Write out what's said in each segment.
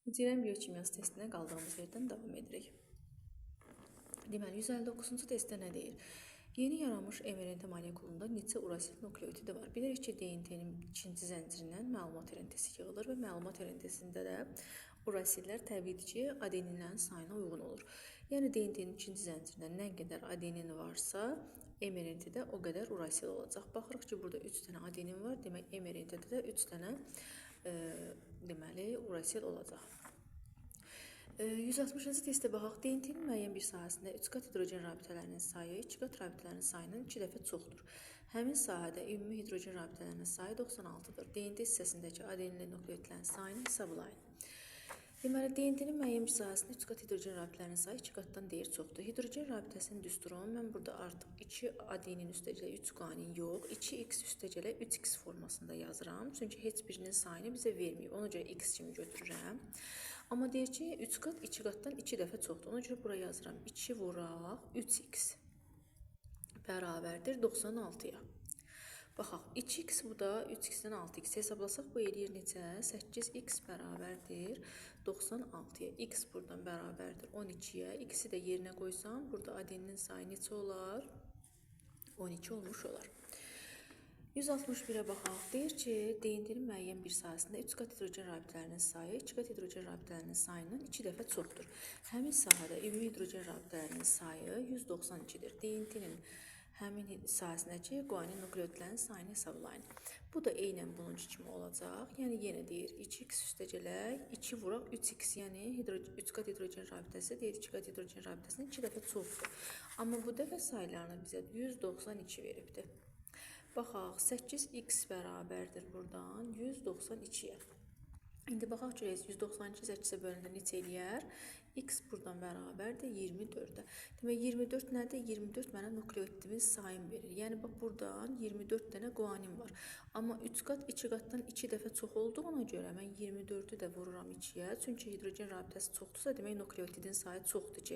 Mücərrəm biokimyası testinə qaldığımız yerdən davam edirik. Deməli, 159-cu testdə nə deyir? Yeni yaranmış mRNA molekulunda neçə urasil nukleotidi var? Bilirik ki, DNT-nin ikinci zəncirindən məlumat rentesi yığılır və məlumat rentesində də urasillər təbiidir ki, adeninlərin sayına uyğun olur. Yəni, DNT-nin ikinci zəncirindən nə qədər adenin varsa, mRNA-də o qədər urasil olacaq. Baxırıq ki, burada 3 dənə adenin var, demək mRNA-də də 3 dənə urasil olacaq. 160-cı testə baxaq. DNT-nin müəyyən bir sahəsində 3 qat hidrogen rabitələrinin sayı 2 qat rabitələrin sayının 2 dəfə çoxdur. Həmin sahədə ümumi hidrogen rabitələrinin sayı 96-dır. DNT hissəsindəki adeninlə nukleotidlərin sayını hesablayın. Deməli, DNT-nin müəyyən bir sahəsində 3 qat hidrogen rabitələrinin sayı 2 qatdan deyir çoxdur. Hidrogen rabitəsinin düsturunu mən burada artıq 2 adenin üstəcələ 3 guanin yox, 2x üstəcələ 3x formasında yazıram. Çünki heç birinin sayını bizə verməyib. Ona görə x kimi götürürəm. Amma deyir ki, 3 qat 2 qatdan 2 dəfə çoxdur. Ona görə buraya yazıram. 2 vuraq 3x bərabərdir 96-ya. Baxaq, 2x bu da 3x-dən 6x hesablasaq bu eləyir necə? 8x bərabərdir 96-ya. X buradan bərabərdir 12-yə. X-i də yerinə qoysam, burada adeninin sayı neçə olar? 12 olmuş olar. 161-ə baxaq. Deyir ki, DNT-nin müəyyən bir sahəsində 3 qat hidrogen rabitələrinin sayı 2 qat hidrogen rabitələrinin sayından 2 dəfə çoxdur. Həmin sahədə ümumi hidrogen rabitələrinin sayı 192-dir. DNT-nin həmin sahəsindəki guanin nukleotidlərin sayını hesablayın. Bu da eynən bununki kimi olacaq. Yəni, yenə deyir 2x üstəcələ 2 vuraq 3x, yəni 3 qat hidrogen rabitəsi deyir 2 qat hidrogen rabitəsindən 2 dəfə çoxdur. Amma bu dəfə saylarını bizə 192 veribdir. Baxaq, 8x bərabərdir buradan 192-yə. İndi baxaq görək, 192 8-ə bölündə neçə eləyər? X buradan bərabərdir 24-də. Demək, 24 nədir? 24 mənə nukleotidimin sayını verir. Yəni, bax, buradan 24 dənə guanin var. Amma 3 qat 2 qatdan 2 dəfə çox olduğuna görə mən 24-ü də vururam 2-yə. Çünki hidrogen rabitəsi çoxdursa, demək, nukleotidin sayı çoxdur ki,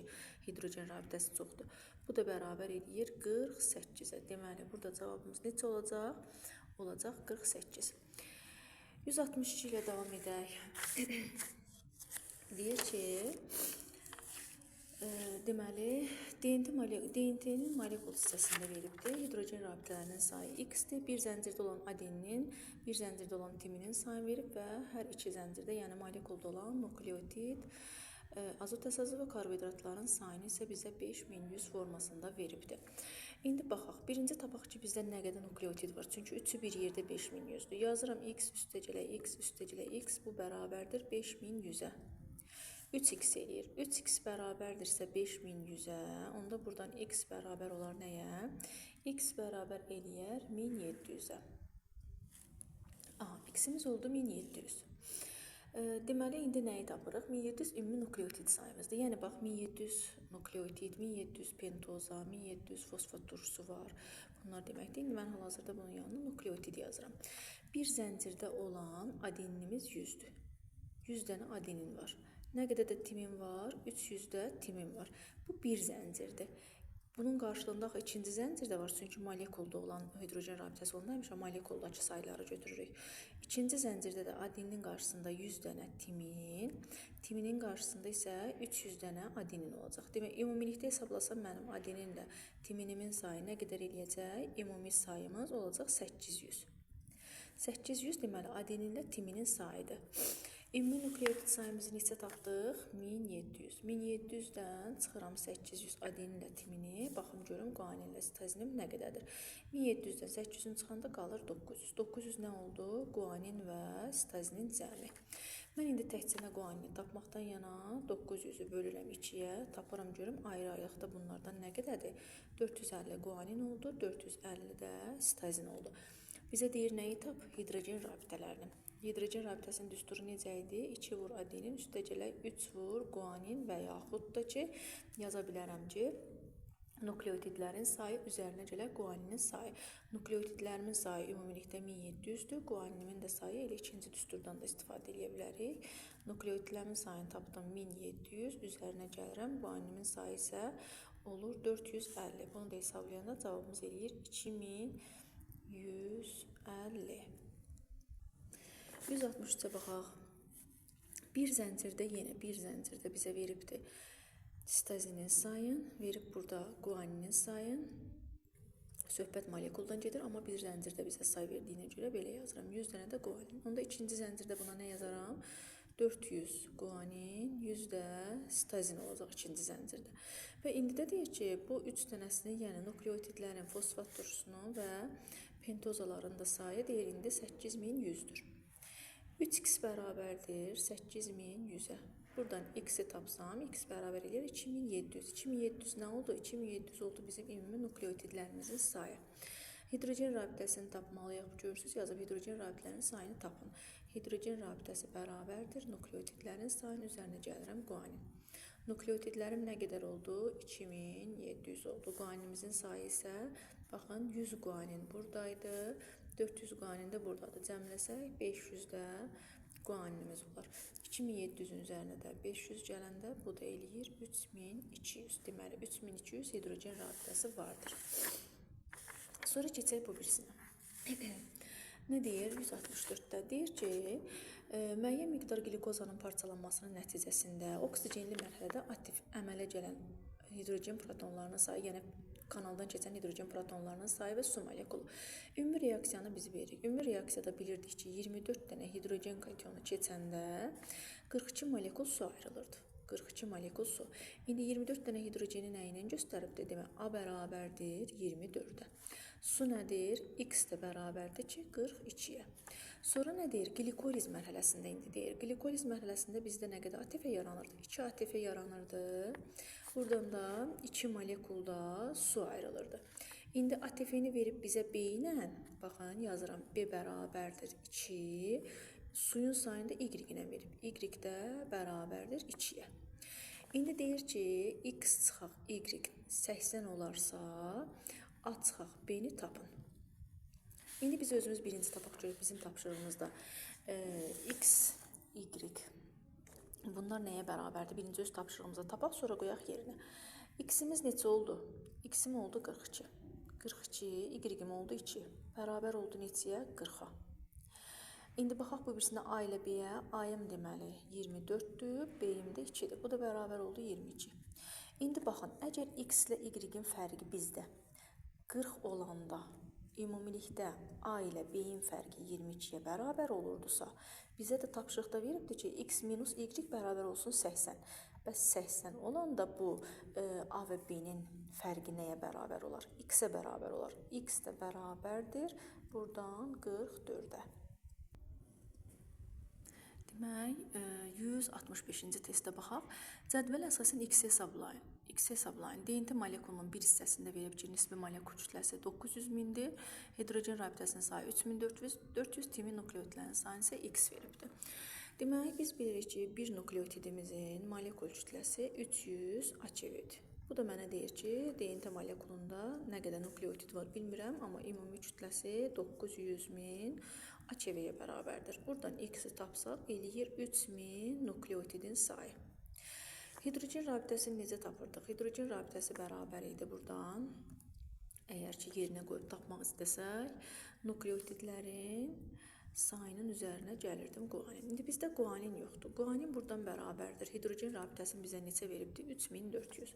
hidrogen rabitəsi çoxdur. Bu da bərabər eləyir 48-ə. Deməli, burada cavabımız necə olacaq? Olacaq 48. 162 ilə davam edək. Deyir ki, deməli, DNT-nin molekul hissəsində veribdir. Hidrogen rabitələrinin sayı x-dir. Bir zəncirdə olan adeninin, bir zəncirdə olan timinin sayını verib və hər iki zəncirdə, yəni molekulda olan nukleotid, azot əsası və karbohidratların sayını isə bizə 5100 formasında veribdir. İndi baxaq, birinci tapaq ki, bizdə nə qədər nukleotid var. Çünki 3-ü bir yerdə 5100-dür. Yazıram x üstəcələ x, bu bərabərdir 5100-ə. 3x eləyir. 3x bərabərdirsə 5100-ə, onda buradan x bərabər olar nəyə? X bərabər eləyər 1700-ə. X-imiz oldu 1700. Deməli, indi nəyi tapırıq? 1700 ümumi nukleotid sayımızdır. Yəni, bax, 1700 nukleotid, 1700 pentoza, 1700 fosfat turşusu var. Bunlar deməkdir. İndi mən hal-hazırda bunun yanına nukleotid yazıram. Bir zəncirdə olan adeninimiz 100-dür. 100 dənə adenin var. Nə qədər də timin var? 300-də timin var. Bu bir zəncirdir. Bunun qarşılığında ikinci zəncirdə var, çünki molekulda olan hidrogen rabitəsi olmaymış, molekuldakı sayları götürürük. İkinci zəncirdə də adenin qarşısında 100 dənə timin, timinin qarşısında isə 300 dənə adenin olacaq. Demək, ümumilikdə hesablasam mənim adeninlə timinimin sayı nə qədər eləyəcək? Ümumi sayımız olacaq 800. 800 deməli adeninlə timinin sayıdır. Ümumi nukleotid sayımızı neçə tapdıq? 1700. 1700-dən çıxıram 800 adeninlə timini. Baxım görüm guaninlə sitazinim nə qədərdir. 1700-dən 800-ün çıxanda qalır 900. 900 nə oldu? Guanin və sitazinin cəmi. Mən indi təkcə guanini tapmaqdan yana 900-ü bölürəm 2-yə. Tapıram görüm ayrı-ayrılıqda bunlardan nə qədərdir? 450 guanin oldu, 450 də sitazin oldu. Bizə deyir nəyi tap? Hidrogen rabitələrini. Hidrogen rabitəsinin düsturu necə idi? 2 vur adenin, üstəcələ 3 vur guanin və yaxud da ki, yaza bilərəm ki, nukleotidlərin sayı üzərinə gələ guaninin sayı. Nukleotidlərimin sayı ümumilikdə 1700-dür. Guaninimin də sayı elə ikinci düsturdan da istifadə edə bilərik. Nukleotidlərimin sayını tapdım 1700, üzərinə gəlirəm. Guaninimin sayı isə olur 450. Bunu da hesablayanda cavabımız eləyir 2150. 163-ə baxaq. Bir zəncirdə yenə bir zəncirdə bizə veribdir sitazinin sayın, verib burada guaninin sayın. Söhbət molekuldan gedir, amma bir zəncirdə bizə say verdiyinə görə belə yazıram. 100 dənə də guanin. Onda ikinci zəncirdə buna nə yazaram? 400 guanin, 100 də sitazin olacaq ikinci zəncirdə. Və indi də deyir ki, bu 3 dənəsini, yəni nukleotidlərin fosfat turşusunun və pentozaların da sayı deyir indi 8100-dür. 3x bərabərdir 8100-ə. Buradan x-i tapsam, x bərabər edir 2700. 2700 nə oldu? 2700 oldu bizim ümumi nukleotidlərimizin sayı. Hidrogen rabitəsini tapmalıyıq. Görürsünüz, yazıb hidrogen rabitələrinin sayını tapın. Hidrogen rabitəsi bərabərdir nukleotidlərin sayının üzərinə gəlirəm guanin. Nukleotidlərim nə qədər oldu? 2700 oldu. Guaninimizin sayı isə, baxın, 100 guanin buradaydı. 400 guanin də buradadır. Cəmləsək 500 də guaninimiz olar. 2700-ün üzərinə də 500 gələndə bu da eləyir 3200. Deməli 3200 hidrogen rabitəsi vardır. Sonra keçək bu birisinə. Nə deyir? 164-də deyir ki, müəyyən miqdar glikozanın parçalanmasının nəticəsində oksigenli mərhələdə aktiv əmələ gələn hidrogen protonlarının sayı, yəni kanaldan keçən hidrogen protonlarının sayı və su molekulu. Ümumi reaksiyanı biz veririk. Ümumi reaksiyada bilirdik ki, 24 dənə hidrogen kationu keçəndə 42 molekul su ayrılırdı. 42 molekul su. İndi 24 dənə hidrogeni nə ilə göstəribdir? Demək, A bərabərdir 24-ə. Su nədir? X də bərabərdir ki, 42-yə. Sonra nə deyir? Glikoliz mərhələsində indi deyir. Glikoliz mərhələsində bizdə nə qədər ATF yaranırdı? 2 ATF yaranırdı. Buradan da 2 molekulda su ayrılırdı. İndi ATF-ni verib bizə B ilə, baxın, yazıram, B bərabərdir 2, suyun sayını da Y ilə verib. Y də bərabərdir 2-yə. İndi deyir ki, X çıxaq Y 80 olarsa, A çıxaq B-ni tapın. İndi biz özümüz birinci tapaq görürük bizim tapşırığımızda. X, Y. Bunlar nəyə bərabərdir? Birinci öz tapşırığımıza tapaq, sonra qoyaq yerinə. X-imiz neçə oldu? X-im oldu 42. 42, Y-im oldu 2. Bərabər oldu neçəyə? 40-a. İndi baxaq bu birisinə A ilə B-yə. A-yım deməli 24-dür, B-yim də 2-dir. Bu da bərabər oldu 22. İndi baxın, əgər X ilə Y-in fərqi bizdə 40 olanda, ümumilikdə A ilə B-in fərqi 22-yə bərabər olurdusa, bizə də tapşırıqda veribdir ki, X minus Y bərabər olsun 80. Bəs 80 olanda bu A və B-nin fərqi nəyə bərabər olar? X-ə bərabər olar. X də bərabərdir buradan 44-ə. Demək, 165-ci testə baxaq. Cədvəl əsasən X hesablayın. X hesablayın. DNT molekulunun bir hissəsində verib ki, nisbi molekul kütləsi 900 mindir. Hidrogen rabitəsinin sayı 3400, timin nukleotidlərin sayını isə X veribdir. Demək, biz bilirik ki, bir nukleotidimizin molekul kütləsi 300 AKV-dir. Bu da mənə deyir ki, DNT molekulunda nə qədər nukleotid var bilmirəm, amma ümumi kütləsi 900 min AKV-yə bərabərdir. Buradan X-i tapsaq, eləyir 3000 nukleotidin sayı. Hidrogen rabitəsini necə tapırdıq? Hidrogen rabitəsi bərabər idi buradan. Əgər ki, yerinə qoyub tapmaq istəsək, nukleotidlərin sayının üzərinə gəlirdim guanin. İndi bizdə guanin yoxdur. Guanin buradan bərabərdir. Hidrogen rabitəsini bizə neçə veribdir? 3400.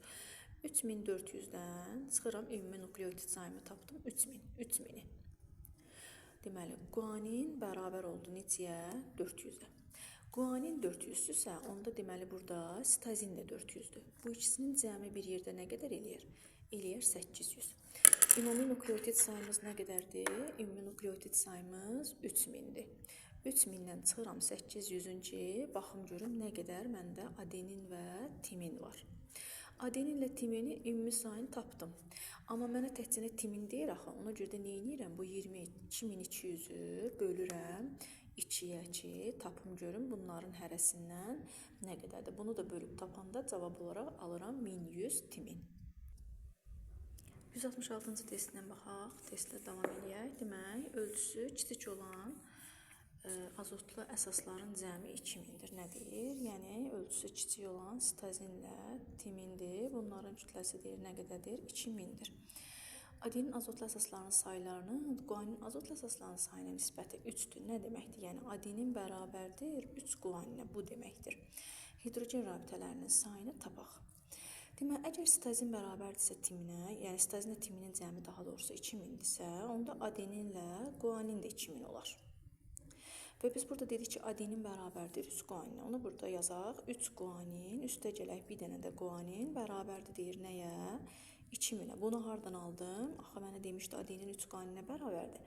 3400-dən çıxıram, ümumi nukleotid sayımı tapdım 3000-i. Deməli, guanin bərabər oldu neçəyə? 400-ə. Guanin 400-dürsə, onda deməli burada sitazin də 400-dür. Bu ikisinin cəmi bir yerdə nə qədər eləyir? Eləyir 800. Ümumi nukleotid sayımız nə qədərdir? Ümumi nukleotid sayımız 3000-dir. 3000-dən çıxıram 800-ünki, baxım görüm nə qədər məndə adenin və timin var. Adeninlə timini ümumi sayını tapdım. Amma mənə təkcə timin deyir axı, ona görə də nə edirəm? Bu 2200-ü bölürəm 2-yə ki, tapım görüm bunların hərəsindən nə qədərdir. Bunu da bölüb tapanda cavab olaraq alıram 1100 timin. 166-cı testindən baxaq. Testlə davam edək. Demək, ölçüsü kiçik olan azotlu əsasların cəmi 2000-dir. Nə deyir? Yəni, ölçüsü kiçik olan sitazinlə timindir. Bunların kütləsi deyir nə qədərdir? 2000-dir. Adenin azotlu əsaslarının saylarının guanin azotlu əsaslarının sayına nisbəti 3-dür. Nə deməkdir? Yəni adenin bərabərdir 3 guaninə, bu deməkdir. Hidrogen rabitələrinin sayını tapaq. Deməli, əgər sitazin bərabərdirsə timinə, yəni sitazinlə timinin cəmi daha doğrusu 2000-dirsə, onda adeninlə guanin də 2000 olar. Və biz burada dedik ki, adenin bərabərdir 3 guaninə. Onu burada yazaq. 3 guanin, üstə gələk bir dənə də guanin bərabərdir deyir nəyə? 2000-ə. Bunu hardan aldım? Axı mənə demişdi adenin 3 guaninə bərabərdir.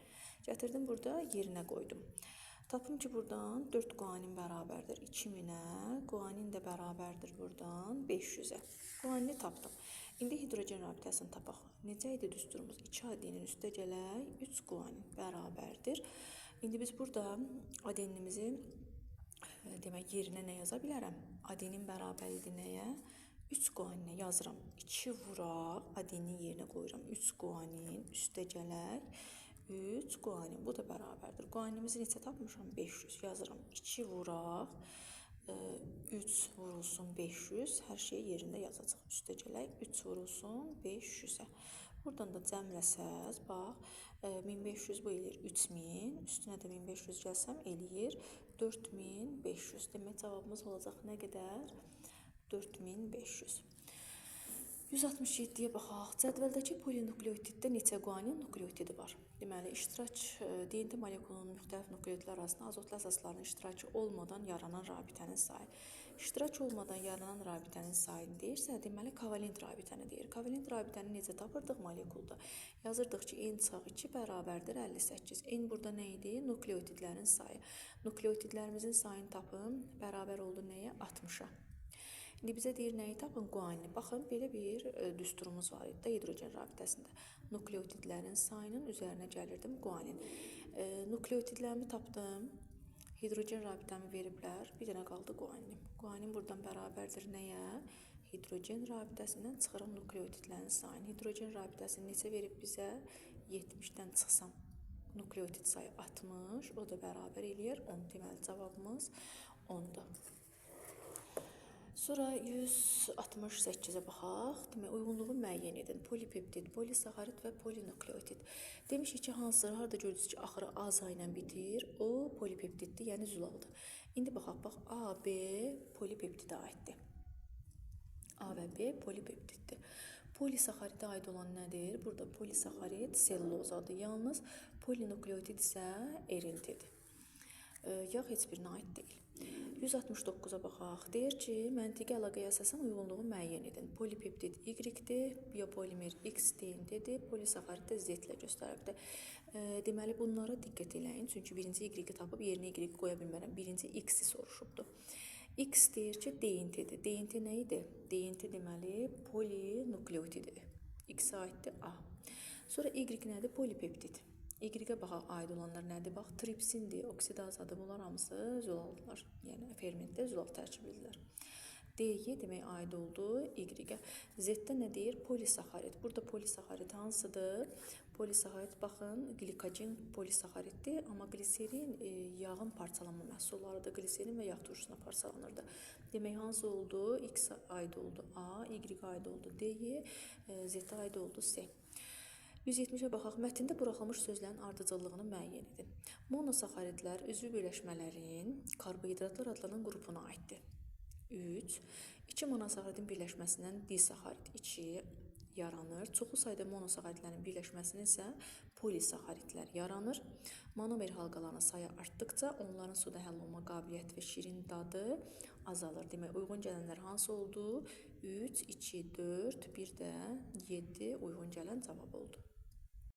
Gətirdim burada yerinə qoydum. Tapım ki, buradan 4 guanin bərabərdir 2000-ə, guanin də bərabərdir buradan 500-ə. Guanini tapdım. İndi hidrogen rabitəsini tapaq. Necə idi düsturumuz? 2 adenin üstə gələk 3 guanin bərabərdir. İndi biz burada adenimizi demək yerinə nə yaza bilərəm? Adenin bərabər idi nəyə? 3 guaninə yazıram. 2 vuraq, adenin yerinə qoyuram. 3 guanin üstə gələk 3 guanin. Bu da bərabərdir. Guaninimizi neçə tapmışam? 500 yazıram. 2 vuraq 3 vurulsun 500. Hər şeyi yerində yazacaq. Üstə gələk 3 vurulsun 500-ə. Buradan da cəmləsəz, bax, 1500 bu eləyir 3000, üstünə də 1500 gəlsəm eləyir 4500. Demək cavabımız olacaq nə qədər? 4500. 167-yə baxaq. Cədvəldəki polinukleotiddə neçə guanin nukleotidi var? Deməli, iştirak DNT molekulunun müxtəlif nukleotidlər arasında azotlu əsasların iştirakı olmadan yaranan rabitənin sayı. İştirak olmadan yaranan rabitənin sayını deyirsə, deməli, kovalent rabitəni deyir. Kovalent rabitəni necə tapırdıq molekulda? Yazırdıq ki, N çarpı 2 bərabərdir 58. N burada nə idi? Nukleotidlərin sayı. Nukleotidlərimizin sayını tapım, bərabər oldu nəyə? 60-a. İndi bizə deyir nəyi tapın? Guanini. Baxın, belə bir düsturumuz var idi hidrogen rabitəsində. Nukleotidlərin sayının üzərinə gəlirdim guanin. Nukleotidlərimi tapdım. Hidrogen rabitəmi veriblər. Bir dənə qaldı guanin. Guanin buradan bərabərdir nəyə? Hidrogen rabitəsindən çıxıram nukleotidlərin sayını. Hidrogen rabitəsini neçə verib bizə? 70-dən çıxsam. Nukleotid sayı 60. O da bərabər eləyir 10. Deməli, cavabımız 10-dur. Sonra 168-ə baxaq. Demək, uyğunluğu müəyyən edin. Polipeptid, polisaxarid və polinukleotid. Demişik ki, hansıları harada görürsünüz ki, axırı A ilə bitir. O polipeptiddir, yəni zülaldır. İndi baxaq, bax, A, B polipeptidə aiddir. A və B polipeptiddir. Polisaxaridə aid olan nədir? Burada polisaxarid sellulozadır. Yalnız polinukleotid isə erintidir. Yağ heç birinə aid deyil. 169-a baxaq. Deyir ki, məntiqi əlaqəyə əsasən uyğunluğu müəyyən edin. Polipeptid Y-dir, biopolimer X DNT-dir, polisaxarid də Z ilə göstərilibdir. Deməli, bunlara diqqət eləyin. Çünki birinci Y-i tapıb yerinə Y qoya bilmərəm. Birinci X-i soruşubdur. X deyir ki, DNT-dir. DNT nə idi? DNT deməli polinukleotididir. X-ə aiddir A. Sonra Y nədir? Polipeptid. Y-ə baxaq, aid olanlar nədir? Bax, tripsindir, oksidaz adı, bunlar hamısı zülaldılar. Yəni, fermentdə zülal tərkiblidirlər. D-yə demək aid oldu Y-ə. Z-də nə deyir? Polisaxarid. Burada polisaxarid hansıdır? Polisaxarid, baxın, glikogen polisaxariddir, amma gliserin yağın parçalanma məhsullarıdır. Gliserin və yağ turşusuna parçalanırdı. Demək, hansı oldu? X-ə aid oldu A, Y-ə aid oldu D-yə, Z-ə aid oldu C. 170-ə baxaq. Mətndə buraxılmış sözlərin ardıcıllığını müəyyən edin. Monosaxaridlər üzvü birləşmələrin karbohidratlar adlanan qrupuna aiddir. 3. 2 monosaxaridin birləşməsindən disaxarid 2 yaranır. Çoxlu sayda monosaxaridlərin birləşməsindən isə polisaxaridlər yaranır. Monomer halqalarının sayı artdıqca onların suda həll olma qabiliyyəti və şirin dadı azalır. Demək, uyğun gələnlər hansı oldu? 3, 2, 4, bir də 7 uyğun gələn cavab oldu.